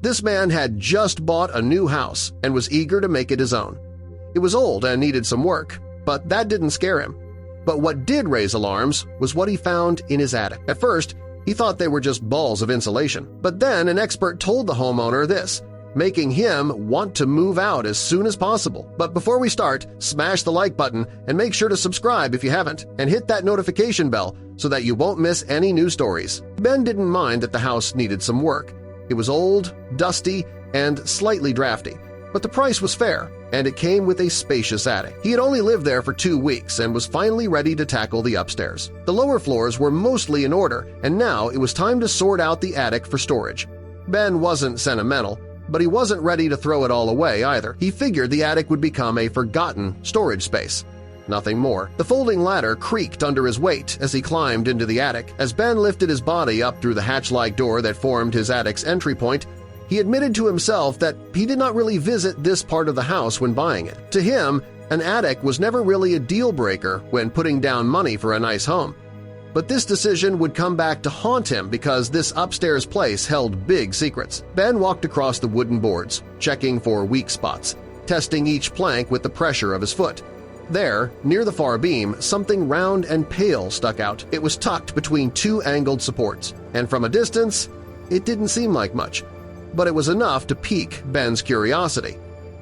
This man had just bought a new house and was eager to make it his own. It was old and needed some work, but that didn't scare him. But what did raise alarms was what he found in his attic. At first, he thought they were just balls of insulation. But then an expert told the homeowner this, making him want to move out as soon as possible. But before we start, smash the like button and make sure to subscribe if you haven't, and hit that notification bell so that you won't miss any new stories. Ben didn't mind that the house needed some work. It was old, dusty, and slightly drafty, but the price was fair, and it came with a spacious attic. He had only lived there for 2 weeks and was finally ready to tackle the upstairs. The lower floors were mostly in order, and now it was time to sort out the attic for storage. Ben wasn't sentimental, but he wasn't ready to throw it all away either. He figured the attic would become a forgotten storage space. Nothing more. The folding ladder creaked under his weight as he climbed into the attic. As Ben lifted his body up through the hatch-like door that formed his attic's entry point, he admitted to himself that he did not really visit this part of the house when buying it. To him, an attic was never really a deal-breaker when putting down money for a nice home. But this decision would come back to haunt him because this upstairs place held big secrets. Ben walked across the wooden boards, checking for weak spots, testing each plank with the pressure of his foot. There, near the far beam, something round and pale stuck out. It was tucked between 2 angled supports, and from a distance, it didn't seem like much. But it was enough to pique Ben's curiosity.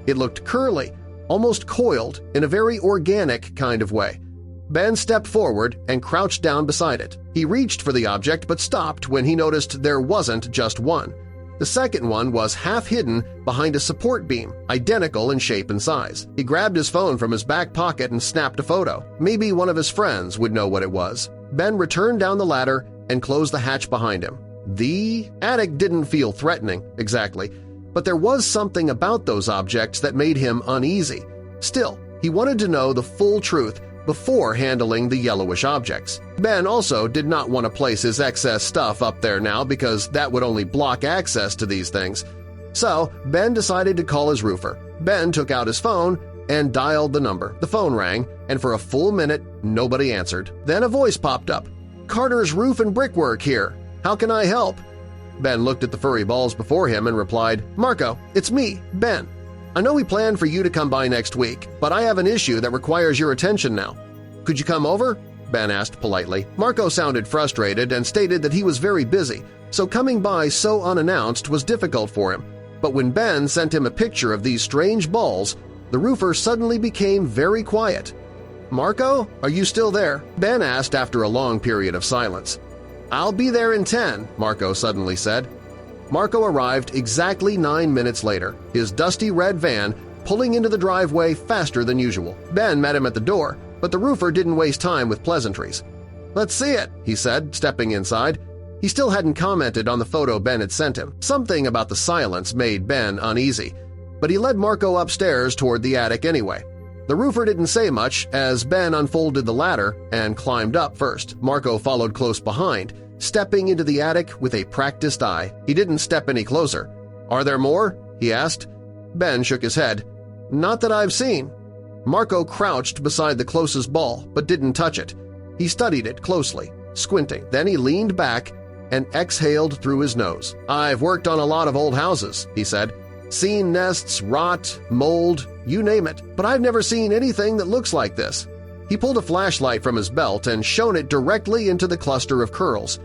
It looked curly, almost coiled, in a very organic kind of way. Ben stepped forward and crouched down beside it. He reached for the object but stopped when he noticed there wasn't just one. The second one was half hidden behind a support beam, identical in shape and size. He grabbed his phone from his back pocket and snapped a photo. Maybe one of his friends would know what it was. Ben returned down the ladder and closed the hatch behind him. The attic didn't feel threatening, exactly, but there was something about those objects that made him uneasy. Still, he wanted to know the full truth before handling the yellowish objects. Ben also did not want to place his excess stuff up there now because that would only block access to these things. So Ben decided to call his roofer. Ben took out his phone and dialed the number. The phone rang, and for a full minute, nobody answered. Then a voice popped up. "Carter's Roof and Brickwork here. How can I help?" Ben looked at the furry balls before him and replied, "Marco, it's me, Ben. I know we planned for you to come by next week, but I have an issue that requires your attention now. Could you come over?" Ben asked politely. Marco sounded frustrated and stated that he was very busy, so coming by so unannounced was difficult for him. But when Ben sent him a picture of these strange balls, the roofer suddenly became very quiet. "Marco, are you still there?" Ben asked after a long period of silence. "I'll be there in 10, Marco suddenly said. Marco arrived exactly 9 minutes later, his dusty red van pulling into the driveway faster than usual. Ben met him at the door, but the roofer didn't waste time with pleasantries. "Let's see it," he said, stepping inside. He still hadn't commented on the photo Ben had sent him. Something about the silence made Ben uneasy, but he led Marco upstairs toward the attic anyway. The roofer didn't say much as Ben unfolded the ladder and climbed up first. Marco followed close behind, stepping into the attic with a practiced eye. He didn't step any closer. "Are there more?" he asked. Ben shook his head. "Not that I've seen." Marco crouched beside the closest ball but didn't touch it. He studied it closely, squinting. Then he leaned back and exhaled through his nose. "I've worked on a lot of old houses," he said. "Seen nests, rot, mold, you name it, but I've never seen anything that looks like this." He pulled a flashlight from his belt and shone it directly into the cluster of curls.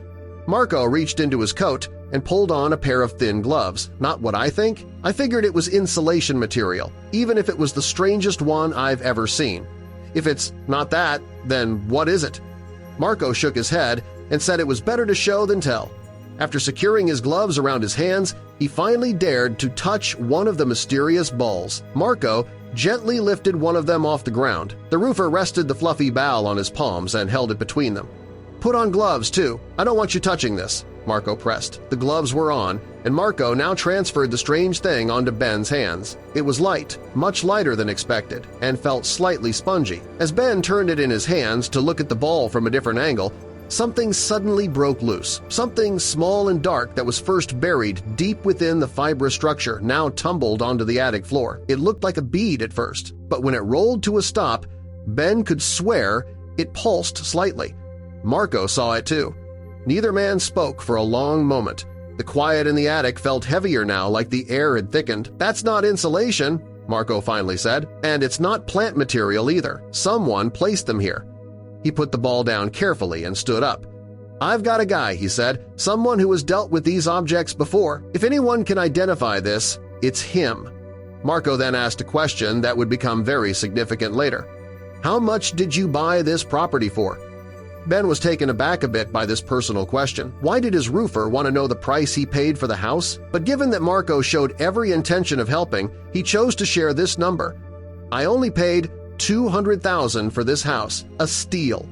Marco reached into his coat and pulled on a pair of thin gloves. "Not what I think? I figured it was insulation material, even if it was the strangest one I've ever seen. If it's not that, then what is it?" Marco shook his head and said it was better to show than tell. After securing his gloves around his hands, he finally dared to touch one of the mysterious balls. Marco gently lifted one of them off the ground. The roofer rested the fluffy ball on his palms and held it between them. "Put on gloves, too. I don't want you touching this," Marco pressed. The gloves were on, and Marco now transferred the strange thing onto Ben's hands. It was light, much lighter than expected, and felt slightly spongy. As Ben turned it in his hands to look at the ball from a different angle, something suddenly broke loose. Something small and dark that was first buried deep within the fibrous structure now tumbled onto the attic floor. It looked like a bead at first, but when it rolled to a stop, Ben could swear it pulsed slightly. Marco saw it too. Neither man spoke for a long moment. The The quiet in the attic felt heavier now, like the air had thickened. "That's not insulation," Marco finally said, "and it's not plant material either. Someone placed them here." He put the ball down carefully and stood up. "I've got a guy," he said, "someone who has dealt with these objects before. If anyone can identify this, it's him." Marco then asked a question that would become very significant later. "How much did you buy this property for?" Ben was taken aback a bit by this personal question. Why did his roofer want to know the price he paid for the house? But given that Marco showed every intention of helping, he chose to share this number. "I only paid $200,000 for this house, a steal."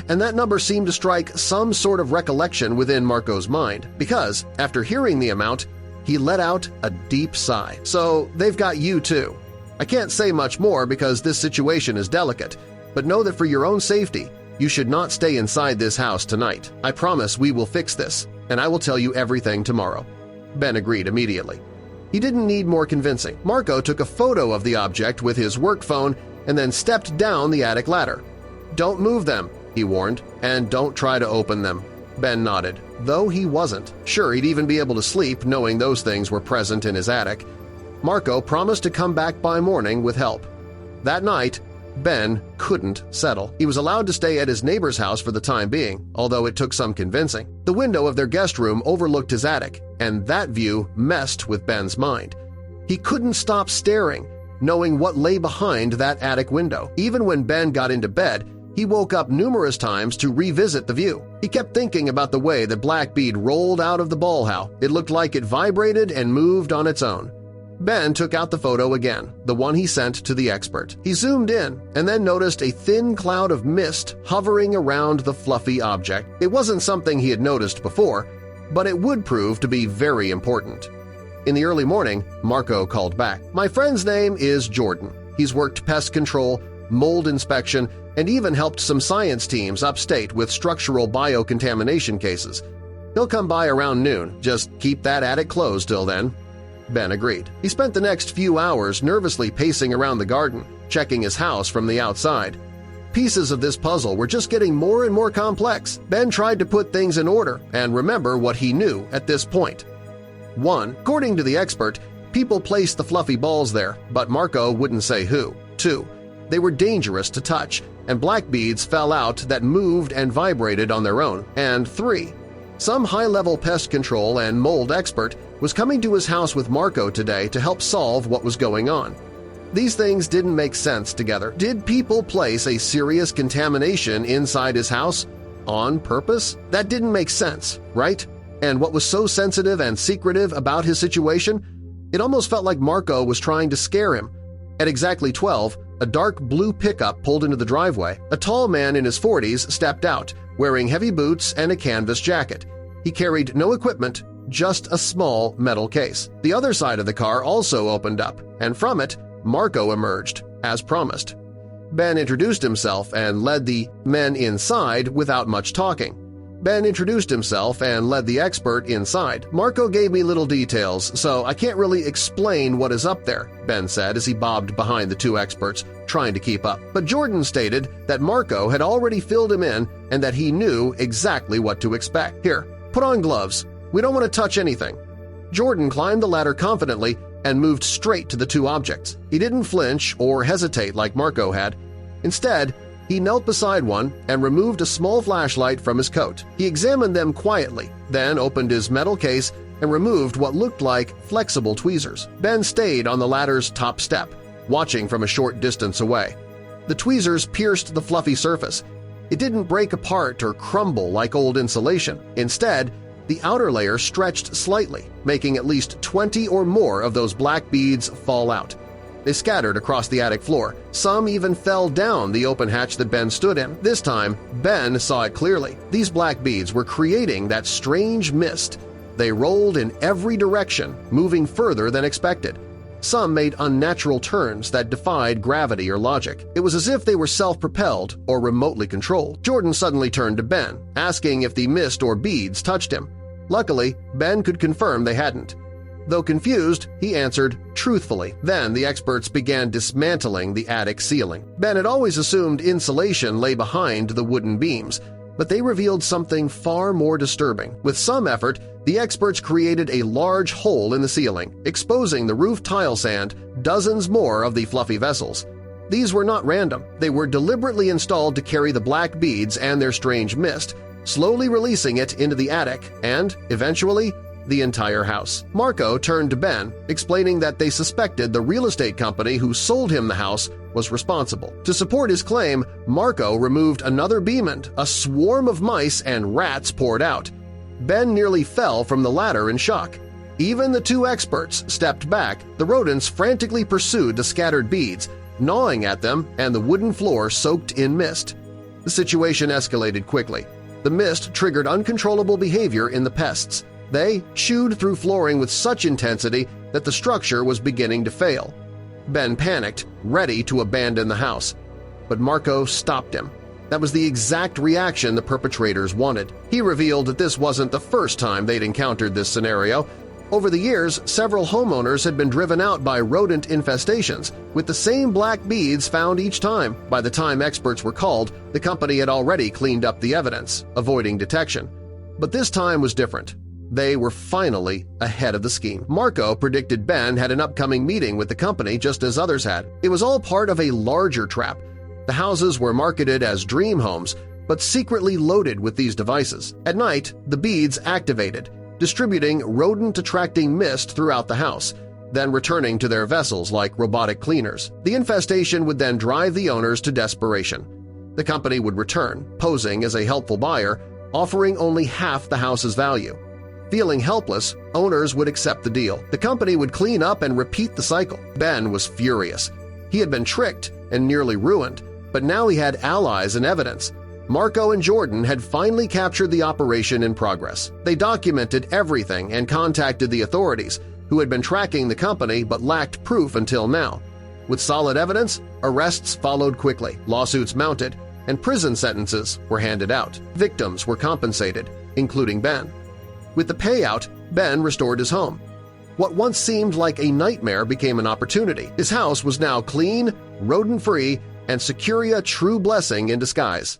And that number seemed to strike some sort of recollection within Marco's mind, because, after hearing the amount, he let out a deep sigh. "So they've got you too. I can't say much more because this situation is delicate, but know that for your own safety, you should not stay inside this house tonight. I promise we will fix this, and I will tell you everything tomorrow." Ben agreed immediately. He didn't need more convincing. Marco took a photo of the object with his work phone and then stepped down the attic ladder. "Don't move them," he warned, "and don't try to open them." Ben nodded, though he wasn't. Sure, he'd even be able to sleep knowing those things were present in his attic. Marco promised to come back by morning with help. That night, Ben couldn't settle. He was allowed to stay at his neighbor's house for the time being, although it took some convincing. The window of their guest room overlooked his attic, and that view messed with Ben's mind. He couldn't stop staring, knowing what lay behind that attic window. Even when Ben got into bed, he woke up numerous times to revisit the view. He kept thinking about the way the black bead rolled out of the ball how. It looked like it vibrated and moved on its own. Ben took out the photo again, the one he sent to the expert. He zoomed in and then noticed a thin cloud of mist hovering around the fluffy object. It wasn't something he had noticed before, but it would prove to be very important. In the early morning, Marco called back. "My friend's name is Jordan. He's worked pest control, mold inspection, and even helped some science teams upstate with structural biocontamination cases. He'll come by around noon. Just keep that attic closed till then." Ben agreed. He spent the next few hours nervously pacing around the garden, checking his house from the outside. Pieces of this puzzle were just getting more and more complex. Ben tried to put things in order and remember what he knew at this point. 1. According to the expert, people placed the fluffy balls there, but Marco wouldn't say who. 2. They were dangerous to touch, and black beads fell out that moved and vibrated on their own. And 3. Some high-level pest control and mold expert was coming to his house with Marco today to help solve what was going on. These things didn't make sense together. Did people place a serious contamination inside his house on purpose? That didn't make sense, right? And what was so sensitive and secretive about his situation? It almost felt like Marco was trying to scare him. At exactly 12, a dark blue pickup pulled into the driveway. A tall man in his 40s stepped out, wearing heavy boots and a canvas jacket. He carried no equipment, just a small metal case. The other side of the car also opened up, and from it, Marco emerged, as promised. Ben introduced himself and led the men inside without much talking. Ben introduced himself and led the expert inside. "Marco gave me little details, so I can't really explain what is up there," Ben said as he bobbed behind the two experts, trying to keep up. But Jordan stated that Marco had already filled him in and that he knew exactly what to expect. "Here, put on gloves. We don't want to touch anything." Jordan climbed the ladder confidently and moved straight to the two objects. He didn't flinch or hesitate like Marco had. Instead, he knelt beside one and removed a small flashlight from his coat. He examined them quietly, then opened his metal case and removed what looked like flexible tweezers. Ben stayed on the ladder's top step, watching from a short distance away. The tweezers pierced the fluffy surface. It didn't break apart or crumble like old insulation. Instead, the outer layer stretched slightly, making at least 20 or more of those black beads fall out. They scattered across the attic floor. Some even fell down the open hatch that Ben stood in. This time, Ben saw it clearly. These black beads were creating that strange mist. They rolled in every direction, moving further than expected. Some made unnatural turns that defied gravity or logic. It was as if they were self-propelled or remotely controlled. Jordan suddenly turned to Ben, asking if the mist or beads touched him. Luckily, Ben could confirm they hadn't. Though confused, he answered truthfully. Then the experts began dismantling the attic ceiling. Ben had always assumed insulation lay behind the wooden beams, But they revealed something far more disturbing. With some effort, the experts created a large hole in the ceiling, exposing the roof tile sand dozens more of the fluffy vessels. These were not random. They were deliberately installed to carry the black beads and their strange mist, slowly releasing it into the attic and, eventually, the entire house. Marco turned to Ben, explaining that they suspected the real estate company who sold him the house was responsible. To support his claim, Marco removed another beamant. A swarm of mice and rats poured out. Ben nearly fell from the ladder in shock. Even the two experts stepped back. The rodents frantically pursued the scattered beads, gnawing at them and the wooden floor soaked in mist. The situation escalated quickly. The mist triggered uncontrollable behavior in the pests. They chewed through flooring with such intensity that the structure was beginning to fail. Ben panicked, ready to abandon the house. But Marco stopped him. That was the exact reaction the perpetrators wanted. He revealed that this wasn't the first time they'd encountered this scenario. Over the years, several homeowners had been driven out by rodent infestations, with the same black beads found each time. By the time experts were called, the company had already cleaned up the evidence, avoiding detection. But this time was different. They were finally ahead of the scheme. Marco predicted Ben had an upcoming meeting with the company just as others had. It was all part of a larger trap. The houses were marketed as dream homes, but secretly loaded with these devices. At night, the beads activated, distributing rodent-attracting mist throughout the house, then returning to their vessels like robotic cleaners. The infestation would then drive the owners to desperation. The company would return, posing as a helpful buyer, offering only half the house's value. Feeling helpless, owners would accept the deal. The company would clean up and repeat the cycle. Ben was furious. He had been tricked and nearly ruined, but now he had allies and evidence. Marco and Jordan had finally captured the operation in progress. They documented everything and contacted the authorities, who had been tracking the company but lacked proof until now. With solid evidence, arrests followed quickly, lawsuits mounted, and prison sentences were handed out. Victims were compensated, including Ben. With the payout, Ben restored his home. What once seemed like a nightmare became an opportunity. His house was now clean, rodent-free, and secure, a true blessing in disguise.